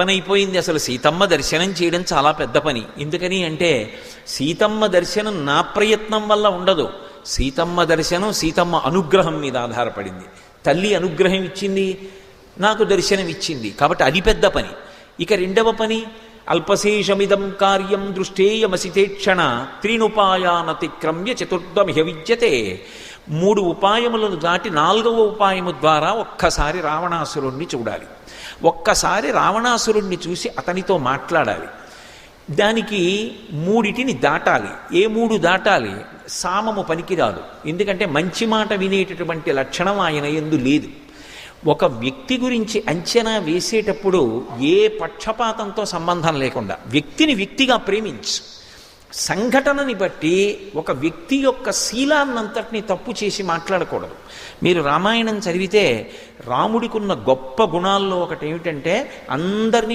పని అయిపోయింది. అసలు సీతమ్మ దర్శనం చేయడం చాలా పెద్ద పని. ఎందుకని అంటే సీతమ్మ దర్శనం నా ప్రయత్నం వల్ల ఉండదు. సీతమ్మ దర్శనం సీతమ్మ అనుగ్రహం మీద ఆధారపడింది. తల్లి అనుగ్రహం ఇచ్చింది, నాకు దర్శనం ఇచ్చింది, కాబట్టి అది పెద్ద పని. ఇక రెండవ పని, అల్పశేషమిదం కార్యం దృష్టేయమసితేక్షణ త్రీనుపాయానతిక్రమ్య చతుర్థమిహ విద్యతే. 3 ఉపాయములను దాటి 4వ ఉపాయము ద్వారా ఒక్కసారి రావణాసురుణ్ణి చూడాలి. ఒక్కసారి రావణాసురుణ్ణి చూసి అతనితో మాట్లాడాలి. దానికి 3టిని దాటాలి. ఏ 3 దాటాలి? సామము పనికిరాదు. ఎందుకంటే మంచి మాట వినేటటువంటి లక్షణం ఆయన యందు లేదు. ఒక వ్యక్తి గురించి అంచనా వేసేటప్పుడు ఏ పక్షపాతంతో సంబంధం లేకుండా వ్యక్తిని వ్యక్తిగా ప్రేమించు. సంఘటనని బట్టి ఒక వ్యక్తి యొక్క శీలాన్నంతటినీ తప్పు చేసి మాట్లాడకూడదు. మీరు రామాయణం చదివితే రాముడికున్న గొప్ప గుణాల్లో ఒకటి ఏమిటంటే అందరినీ